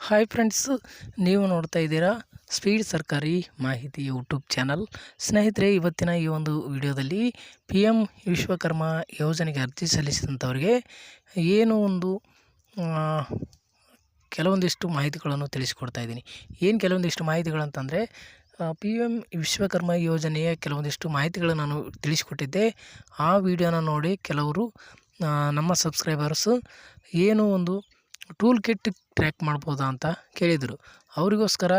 Hi friends, ನೀವು ನೋಡ್ತಾ ಇದ್ದೀರಾ ಸ್ಪೀಡ್ ಸರ್ಕಾರಿ ಮಾಹಿತಿ ಯೂಟ್ಯೂಬ್ ಚಾನಲ್. ಸ್ನೇಹಿತರೆ, ಇವತ್ತಿನ ಈ ಒಂದು ವಿಡಿಯೋದಲ್ಲಿ PM ವಿಶ್ವಕರ್ಮ ಯೋಜನೆಗೆ ಅರ್ಜಿ ಸಲ್ಲಿಸಿದಂಥವ್ರಿಗೆ ಏನು ಒಂದು ಕೆಲವೊಂದಿಷ್ಟು ಮಾಹಿತಿಗಳನ್ನು ತಿಳಿಸಿಕೊಡ್ತಾ ಇದ್ದೀನಿ. ಏನು ಕೆಲವೊಂದಿಷ್ಟು ಮಾಹಿತಿಗಳಂತಂದರೆ PM ವಿಶ್ವಕರ್ಮ ಯೋಜನೆಯ ಕೆಲವೊಂದಿಷ್ಟು ಮಾಹಿತಿಗಳನ್ನು ನಾನು ತಿಳಿಸಿಕೊಟ್ಟಿದ್ದೆ. ಆ ವಿಡಿಯೋನ ನೋಡಿ ಕೆಲವರು ನಮ್ಮ ಸಬ್ಸ್ಕ್ರೈಬರ್ಸು ಏನು ಒಂದು ಟೂಲ್ ಕಿಟ್ ಟ್ರ್ಯಾಕ್ ಮಾಡ್ಬೋದಾ ಅಂತ ಕೇಳಿದರು. ಅವರಿಗೋಸ್ಕರ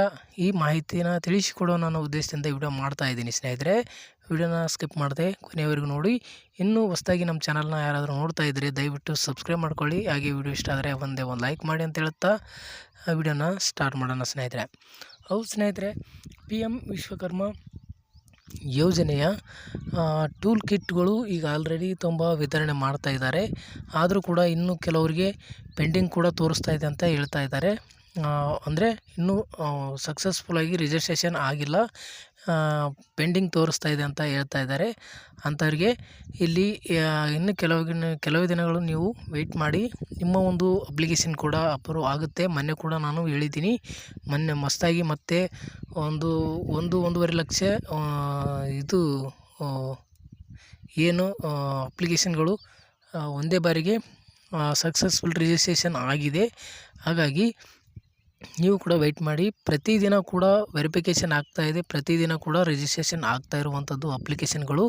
ಈ ಮಾಹಿತಿನ ತಿಳಿಸಿಕೊಡೋ ನನ್ನ ಉದ್ದೇಶದಿಂದ ವಿಡಿಯೋ ಮಾಡ್ತಾ ಇದ್ದೀನಿ. ಸ್ನೇಹಿತರೆ, ವಿಡಿಯೋನ ಸ್ಕಿಪ್ ಮಾಡದೆ ಕೊನೆಯವರೆಗೂ ನೋಡಿ. ಇನ್ನೂ ಹೊಸದಾಗಿ ನಮ್ಮ ಚಾನಲ್ನ ಯಾರಾದರೂ ನೋಡ್ತಾ ಇದ್ದರೆ ದಯವಿಟ್ಟು ಸಬ್ಸ್ಕ್ರೈಬ್ ಮಾಡ್ಕೊಳ್ಳಿ. ಹಾಗೆ ವಿಡಿಯೋ ಇಷ್ಟ ಆದರೆ ಒಂದು ಲೈಕ್ ಮಾಡಿ ಅಂತ ಹೇಳುತ್ತಾ ವಿಡಿಯೋನ ಸ್ಟಾರ್ಟ್ ಮಾಡೋಣ. ಸ್ನೇಹಿತರೆ, ಹೌದು ಸ್ನೇಹಿತರೆ, PM ವಿಶ್ವಕರ್ಮ ಯೋಜನೆಯ ಟೂಲ್ ಕಿಟ್ಗಳು ಈಗ ಆಲ್ರೆಡಿ ತುಂಬ ವಿತರಣೆ ಮಾಡ್ತಾ ಇದ್ದಾರೆ. ಆದರೂ ಕೂಡ ಇನ್ನೂ ಕೆಲವರಿಗೆ ಪೆಂಡಿಂಗ್ ಕೂಡ ತೋರಿಸ್ತಾ ಇದೆ ಅಂತ ಹೇಳ್ತಾ ಇದ್ದಾರೆ. ಅಂದರೆ ಇನ್ನೂ ಸಕ್ಸಸ್ಫುಲ್ಲಾಗಿ ರಿಜಿಸ್ಟ್ರೇಷನ್ ಆಗಿಲ್ಲ, ಪೆಂಡಿಂಗ್ ತೋರಿಸ್ತಾ ಇದೆ ಅಂತ ಹೇಳ್ತಾ ಇದ್ದಾರೆ. ಅಂಥವ್ರಿಗೆ ಇಲ್ಲಿ ಇನ್ನು ಕೆಲವು ದಿನಗಳು ನೀವು ವೆಯ್ಟ್ ಮಾಡಿ. ನಿಮ್ಮ ಒಂದು ಅಪ್ಲಿಕೇಶನ್ ಕೂಡ ಅಪ್ರೂವ್ ಆಗುತ್ತೆ. ಮೊನ್ನೆ ಕೂಡ ನಾನು ಹೇಳಿದ್ದೀನಿ, ಮೊನ್ನೆ ಮಸ್ತಾಗಿ ಮತ್ತೆ 1.5 ಲಕ್ಷ ಇದು ಏನು ಅಪ್ಲಿಕೇಶನ್ಗಳು ಒಂದೇ ಬಾರಿಗೆ ಸಕ್ಸಸ್ಫುಲ್ ರಿಜಿಸ್ಟ್ರೇಷನ್ ಆಗಿದೆ. ಹಾಗಾಗಿ ನೀವು ಕೂಡ ವೆಯ್ಟ್ ಮಾಡಿ. ಪ್ರತಿದಿನ ಕೂಡ ವೆರಿಫಿಕೇಷನ್ ಆಗ್ತಾಯಿದೆ, ಪ್ರತಿದಿನ ಕೂಡ ರಿಜಿಸ್ಟ್ರೇಷನ್ ಆಗ್ತಾ ಇರುವಂಥದ್ದು ಅಪ್ಲಿಕೇಶನ್ಗಳು.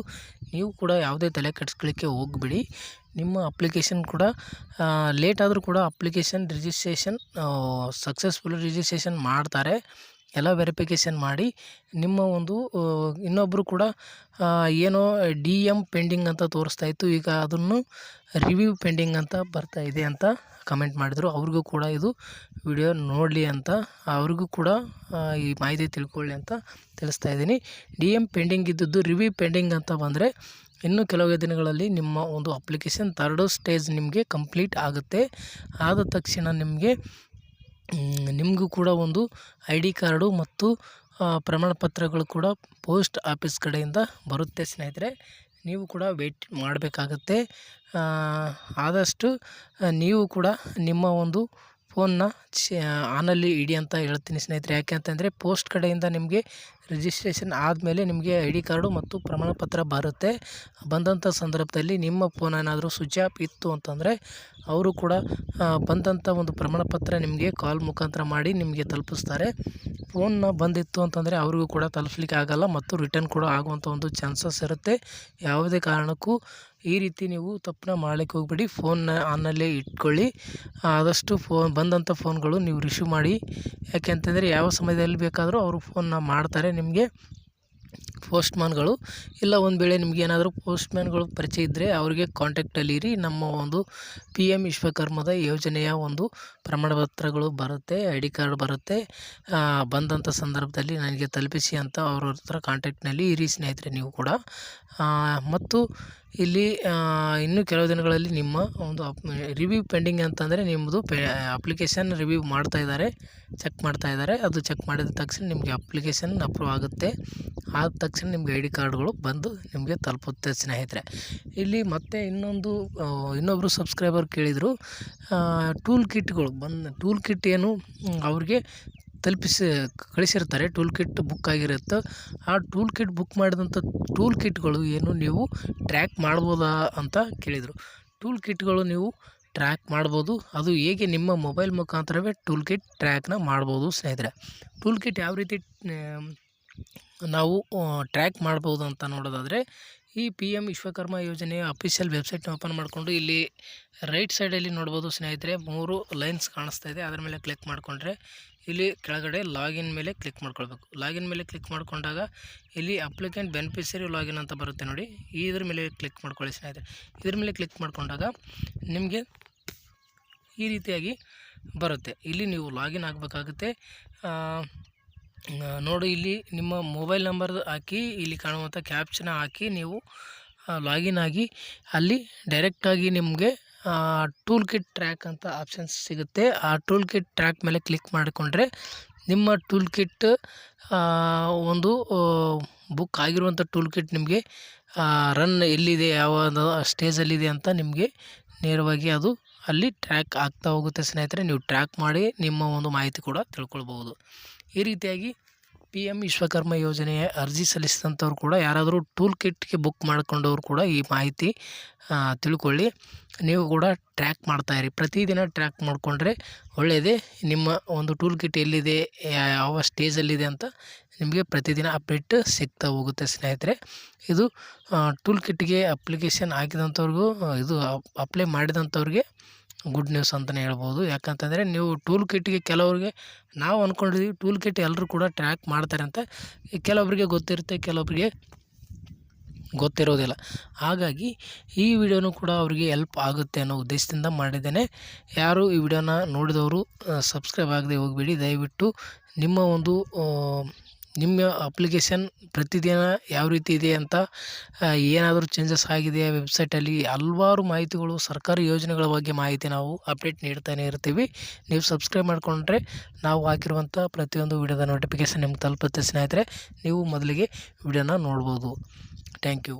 ನೀವು ಕೂಡ ಯಾವುದೇ ತಲೆ ಕೆಡಿಸ್ಕೊಳ್ಳಿಕ್ಕೆ ಹೋಗಬೇಡಿ. ನಿಮ್ಮ ಅಪ್ಲಿಕೇಶನ್ ಕೂಡ ಲೇಟ್ ಆದರೂ ಕೂಡ ಅಪ್ಲಿಕೇಶನ್ ರಿಜಿಸ್ಟ್ರೇಷನ್ ಸಕ್ಸಸ್ಫುಲ್ ರಿಜಿಸ್ಟ್ರೇಷನ್ ಮಾಡ್ತಾರೆ. ಎಲ್ಲ ವೆರಿಫಿಕೇಷನ್ ಮಾಡಿ ನಿಮ್ಮ ಒಂದು ಇನ್ನೊಬ್ಬರು ಕೂಡ ಏನೋ DM ಪೆಂಡಿಂಗ್ ಅಂತ ತೋರಿಸ್ತಾ ಇತ್ತು, ಈಗ ಅದನ್ನು ರಿವ್ಯೂ ಪೆಂಡಿಂಗ್ ಅಂತ ಬರ್ತಾ ಇದೆ ಅಂತ ಕಮೆಂಟ್ ಮಾಡಿದರು. ಅವ್ರಿಗೂ ಕೂಡ ಇದು ವಿಡಿಯೋ ನೋಡಲಿ ಅಂತ, ಅವ್ರಿಗೂ ಕೂಡ ಈ ಮಾಹಿತಿ ತಿಳ್ಕೊಳ್ಳಿ ಅಂತ ತಿಳಿಸ್ತಾ ಇದ್ದೀನಿ. DM ಪೆಂಡಿಂಗ್ ಇದ್ದದ್ದು ರಿವ್ಯೂ ಪೆಂಡಿಂಗ್ ಅಂತ ಬಂದರೆ ಇನ್ನು ಕೆಲವು ದಿನಗಳಲ್ಲಿ ನಿಮ್ಮ ಒಂದು ಅಪ್ಲಿಕೇಶನ್ 3rd ಸ್ಟೇಜ್ ನಿಮಗೆ ಕಂಪ್ಲೀಟ್ ಆಗುತ್ತೆ. ಆದ ತಕ್ಷಣ ನಿಮಗೂ ಕೂಡ ಒಂದು ID ಕಾರ್ಡು ಮತ್ತು ಪ್ರಮಾಣ ಪತ್ರಗಳು ಕೂಡ ಪೋಸ್ಟ್ ಆಫೀಸ್ ಕಡೆಯಿಂದ ಬರುತ್ತೆ. ಸ್ನೇಹಿತರೆ, ನೀವು ಕೂಡ ವೆಯ್ಟ್ ಮಾಡಬೇಕಾಗತ್ತೆ. ಆದಷ್ಟು ನೀವು ಕೂಡ ನಿಮ್ಮ ಒಂದು ಫೋನ್ನ ಆನಲ್ಲಿ ಇಡಿ ಅಂತ ಹೇಳ್ತೀನಿ ಸ್ನೇಹಿತರೆ. ಯಾಕೆ ಅಂತಂದರೆ ಪೋಸ್ಟ್ ಕಡೆಯಿಂದ ನಿಮಗೆ ರಿಜಿಸ್ಟ್ರೇಷನ್ ಆದಮೇಲೆ ನಿಮಗೆ ID ಕಾರ್ಡು ಮತ್ತು ಪ್ರಮಾಣ ಪತ್ರ ಬರುತ್ತೆ. ಬಂದಂಥ ಸಂದರ್ಭದಲ್ಲಿ ನಿಮ್ಮ ಫೋನ್ ಏನಾದರೂ ಸ್ವಿಚ್ ಆಫ್ ಇತ್ತು ಅಂತಂದರೆ ಅವರು ಕೂಡ ಬಂದಂಥ ಒಂದು ಪ್ರಮಾಣ ಪತ್ರ ನಿಮಗೆ ಕಾಲ್ ಮುಖಾಂತರ ಮಾಡಿ ನಿಮಗೆ ತಲುಪಿಸ್ತಾರೆ. ಫೋನ್ನ ಬಂದಿತ್ತು ಅಂತಂದರೆ ಅವ್ರಿಗೂ ಕೂಡ ತಲುಪಿಸ್ಲಿಕ್ಕೆ ಆಗಲ್ಲ ಮತ್ತು ರಿಟರ್ನ್ ಕೂಡ ಆಗುವಂಥ ಒಂದು ಚಾನ್ಸಸ್ ಇರುತ್ತೆ. ಯಾವುದೇ ಕಾರಣಕ್ಕೂ ಈ ರೀತಿ ನೀವು ತಪ್ಪನ್ನ ಮಾಡಲಿಕ್ಕೆ ಹೋಗ್ಬೇಡಿ. ಫೋನ್ನ ಆನಲ್ಲೇ ಇಟ್ಕೊಳ್ಳಿ. ಆದಷ್ಟು ಬಂದಂಥ ಫೋನ್ಗಳು ನೀವು ರಿಸೀವ್ ಮಾಡಿ. ಯಾಕೆ ಅಂತಂದರೆ ಯಾವ ಸಮಯದಲ್ಲಿ ಬೇಕಾದರೂ ಅವರು ಫೋನ್ನ ಮಾಡ್ತಾರೆ ನಿಮಗೆ, ಪೋಸ್ಟ್ಮ್ಯಾನ್ಗಳು. ಇಲ್ಲ ಒಂದು ವೇಳೆ ನಿಮಗೇನಾದರೂ ಪೋಸ್ಟ್ಮ್ಯಾನ್ಗಳು ಪರಿಚಯ ಇದ್ದರೆ ಅವರಿಗೆ ಕಾಂಟ್ಯಾಕ್ಟಲ್ಲಿ ಇರಿ. ನಮ್ಮ ಒಂದು PM ವಿಶ್ವಕರ್ಮದ ಯೋಜನೆಯ ಒಂದು ಪ್ರಮಾಣ ಪತ್ರಗಳು ಬರುತ್ತೆ, ID ಕಾರ್ಡ್ ಬರುತ್ತೆ. ಬಂದಂಥ ಸಂದರ್ಭದಲ್ಲಿ ನನಗೆ ತಲುಪಿಸಿ ಅಂತ ಅವ್ರ ಹತ್ರ ಕಾಂಟ್ಯಾಕ್ಟ್ನಲ್ಲಿ ಇರಿ ಸ್ನೇಹಿತರೆ ನೀವು ಕೂಡ. ಮತ್ತು ಇಲ್ಲಿ ಇನ್ನೂ ಕೆಲವು ದಿನಗಳಲ್ಲಿ ನಿಮ್ಮ ಒಂದು ರಿವ್ಯೂ ಪೆಂಡಿಂಗ್ ಅಂತಂದರೆ ನಿಮ್ಮದು ಅಪ್ಲಿಕೇಶನ್ ರಿವ್ಯೂ ಚೆಕ್ ಮಾಡ್ತಾ ಇದ್ದಾರೆ. ಅದು ಚೆಕ್ ಮಾಡಿದ ತಕ್ಷಣ ನಿಮಗೆ ಅಪ್ಲಿಕೇಶನ್ ಅಪ್ರೂವ್ ಆಗುತ್ತೆ. ಆದ ತಕ್ಷಣ ನಿಮಗೆ ID ಕಾರ್ಡ್ಗಳು ಬಂದು ನಿಮಗೆ ತಲುಪುತ್ತೆ ಸ್ನೇಹಿತರೆ. ಇಲ್ಲಿ ಮತ್ತೆ ಇನ್ನೊಬ್ಬರು ಸಬ್ಸ್ಕ್ರೈಬರ್ ಕೇಳಿದರು, ಟೂಲ್ ಕಿಟ್ ಏನು ಅವ್ರಿಗೆ ಕಳಿಸಿರ್ತಾರೆ. ಟೂಲ್ ಕಿಟ್ ಬುಕ್ ಆಗಿರುತ್ತೆ. ಆ ಟೂಲ್ ಕಿಟ್ ಬುಕ್ ಮಾಡಿದಂಥ ಟೂಲ್ ಕಿಟ್ಗಳು ಏನು ನೀವು ಟ್ರ್ಯಾಕ್ ಮಾಡ್ಬೋದಾ ಅಂತ ಕೇಳಿದರು. ಟೂಲ್ ಕಿಟ್ಗಳು ನೀವು ಟ್ರ್ಯಾಕ್ ಮಾಡ್ಬೋದು. ಅದು ಹೇಗೆ ನಿಮ್ಮ ಮೊಬೈಲ್ ಮುಖಾಂತರವೇ ಟೂಲ್ ಕಿಟ್ ಟ್ರ್ಯಾಕ್ನ ಮಾಡ್ಬೋದು ಸ್ನೇಹಿತರೆ. ಟೂಲ್ ಕಿಟ್ ಯಾವ ರೀತಿ ನಾವು ಟ್ರ್ಯಾಕ್ ಮಾಡ್ಬೋದು ಅಂತ ನೋಡೋದಾದರೆ, ಈ PM ವಿಶ್ವಕರ್ಮ ಯೋಜನೆಯ ಅಫಿಷಿಯಲ್ ವೆಬ್ಸೈಟ್ನ ಓಪನ್ ಮಾಡಿಕೊಂಡು ಇಲ್ಲಿ ರೈಟ್ ಸೈಡಲ್ಲಿ ನೋಡ್ಬೋದು ಸ್ನೇಹಿತರೆ, 3 ಲೈನ್ಸ್ ಕಾಣಿಸ್ತಾ ಇದೆ. ಅದರ ಮೇಲೆ ಕ್ಲಿಕ್ ಮಾಡಿಕೊಂಡ್ರೆ ಇಲ್ಲಿ ಕೆಳಗಡೆ ಲಾಗಿನ್ ಮೇಲೆ ಕ್ಲಿಕ್ ಮಾಡ್ಕೊಳ್ಬೇಕು. ಲಾಗಿನ್ ಮೇಲೆ ಕ್ಲಿಕ್ ಮಾಡಿಕೊಂಡಾಗ ಇಲ್ಲಿ ಅಪ್ಲಿಕೆಂಟ್ ಬೆನಿಫಿಷರಿ ಲಾಗಿನ್ ಅಂತ ಬರುತ್ತೆ ನೋಡಿ, ಇದ್ರ ಮೇಲೆ ಕ್ಲಿಕ್ ಮಾಡ್ಕೊಳ್ಳಿ ಸ್ನೇಹಿತರೆ. ಇದ್ರ ಮೇಲೆ ಕ್ಲಿಕ್ ಮಾಡಿಕೊಂಡಾಗ ನಿಮಗೆ ಈ ರೀತಿಯಾಗಿ ಬರುತ್ತೆ. ಇಲ್ಲಿ ನೀವು ಲಾಗಿನ್ ಆಗಬೇಕಾಗುತ್ತೆ. ನೋಡಿ, ಇಲ್ಲಿ ನಿಮ್ಮ ಮೊಬೈಲ್ ನಂಬರ್ ಹಾಕಿ ಇಲ್ಲಿ ಕಾಣುವಂಥ ಕ್ಯಾಪ್ಚನ ಹಾಕಿ ನೀವು ಲಾಗಿನ್ ಆಗಿ ಅಲ್ಲಿ ಡೈರೆಕ್ಟಾಗಿ ನಿಮಗೆ ಟೂಲ್ ಕಿಟ್ ಟ್ರ್ಯಾಕ್ ಅಂತ ಆಪ್ಷನ್ಸ್ ಸಿಗುತ್ತೆ. ಆ ಟೂಲ್ ಕಿಟ್ ಟ್ರ್ಯಾಕ್ ಮೇಲೆ ಕ್ಲಿಕ್ ಮಾಡಿಕೊಂಡ್ರೆ ನಿಮ್ಮ ಟೂಲ್ ಕಿಟ್ ಒಂದು ಬುಕ್ ಆಗಿರುವಂಥ ಟೂಲ್ ಕಿಟ್ ನಿಮಗೆ ರನ್ ಎಲ್ಲಿದೆ, ಯಾವ ಸ್ಟೇಜಲ್ಲಿದೆ ಅಂತ ನಿಮಗೆ ನೇರವಾಗಿ ಅದು ಅಲ್ಲಿ ಟ್ರ್ಯಾಕ್ ಆಗ್ತಾ ಹೋಗುತ್ತೆ ಸ್ನೇಹಿತರೆ. ನೀವು ಟ್ರ್ಯಾಕ್ ಮಾಡಿ ನಿಮ್ಮ ಒಂದು ಮಾಹಿತಿ ಕೂಡ ತಿಳ್ಕೊಳ್ಬೋದು. ಈ ರೀತಿಯಾಗಿ PM ವಿಶ್ವಕರ್ಮ ಯೋಜನೆಯ ಅರ್ಜಿ ಸಲ್ಲಿಸಿದಂಥವ್ರು ಕೂಡ ಯಾರಾದರೂ ಟೂಲ್ ಕಿಟ್ಗೆ ಬುಕ್ ಮಾಡ್ಕೊಂಡವ್ರು ಕೂಡ ಈ ಮಾಹಿತಿ ತಿಳ್ಕೊಳ್ಳಿ. ನೀವು ಕೂಡ ಟ್ರ್ಯಾಕ್ ಮಾಡ್ತಾಯಿರಿ, ಪ್ರತಿದಿನ ಟ್ರ್ಯಾಕ್ ಮಾಡಿಕೊಂಡ್ರೆ ಒಳ್ಳೆಯದೇ. ನಿಮ್ಮ ಒಂದು ಟೂಲ್ ಕಿಟ್ ಎಲ್ಲಿದೆ, ಯಾವ ಸ್ಟೇಜಲ್ಲಿದೆ ಅಂತ ನಿಮಗೆ ಪ್ರತಿದಿನ ಅಪ್ಡೇಟ್ ಸಿಗ್ತಾ ಹೋಗುತ್ತೆ ಸ್ನೇಹಿತರೆ. ಇದು ಟೂಲ್ ಕಿಟ್ಗೆ ಅಪ್ಲಿಕೇಶನ್ ಹಾಕಿದಂಥವ್ರಿಗೂ ಇದು ಅಪ್ಲೈ ಮಾಡಿದಂಥವ್ರಿಗೆ ಗುಡ್ ನ್ಯೂಸ್ ಅಂತಲೇ ಹೇಳ್ಬೋದು. ಯಾಕಂತಂದರೆ ನೀವು ಟೂಲ್ ಕಿಟ್ಗೆ ಕೆಲವ್ರಿಗೆ ನಾವು ಅಂದ್ಕೊಂಡಿದ್ದೀವಿ ಟೂಲ್ ಕಿಟ್ ಎಲ್ಲರೂ ಕೂಡ ಟ್ರ್ಯಾಕ್ ಮಾಡ್ತಾರೆ ಅಂತ. ಕೆಲವೊಬ್ಬರಿಗೆ ಗೊತ್ತಿರುತ್ತೆ, ಕೆಲವೊಬ್ಬರಿಗೆ ಗೊತ್ತಿರೋದಿಲ್ಲ. ಹಾಗಾಗಿ ಈ ವಿಡಿಯೋನೂ ಕೂಡ ಅವರಿಗೆ ಹೆಲ್ಪ್ ಆಗುತ್ತೆ ಅನ್ನೋ ಉದ್ದೇಶದಿಂದ ಮಾಡಿದ್ದೇನೆ. ಯಾರು ಈ ವಿಡಿಯೋನ ನೋಡಿದವರು ಸಬ್ಸ್ಕ್ರೈಬ್ ಆಗದೆ ಹೋಗಬೇಡಿ. ದಯವಿಟ್ಟು ನಿಮ್ಮ ಅಪ್ಲಿಕೇಶನ್ ಪ್ರತಿದಿನ ಯಾವ ರೀತಿ ಇದೆ ಅಂತ, ಏನಾದರೂ ಚೇಂಜಸ್ ಆಗಿದೆಯಾ ವೆಬ್ಸೈಟಲ್ಲಿ, ಹಲವಾರು ಮಾಹಿತಿಗಳು, ಸರ್ಕಾರಿ ಯೋಜನೆಗಳ ಬಗ್ಗೆ ಮಾಹಿತಿ ನಾವು ಅಪ್ಡೇಟ್ ನೀಡ್ತಾನೆ ಇರ್ತೀವಿ. ನೀವು ಸಬ್ಸ್ಕ್ರೈಬ್ ಮಾಡಿಕೊಂಡ್ರೆ ನಾವು ಹಾಕಿರುವಂಥ ಪ್ರತಿಯೊಂದು ವಿಡಿಯೋದ ನೋಟಿಫಿಕೇಷನ್ ನಿಮ್ಗೆ ತಲುಪುತ್ತೆ ಸ್ನೇಹಿತರೆ. ನೀವು ಮೊದಲಿಗೆ ವಿಡಿಯೋನ ನೋಡ್ಬೋದು. Thank you.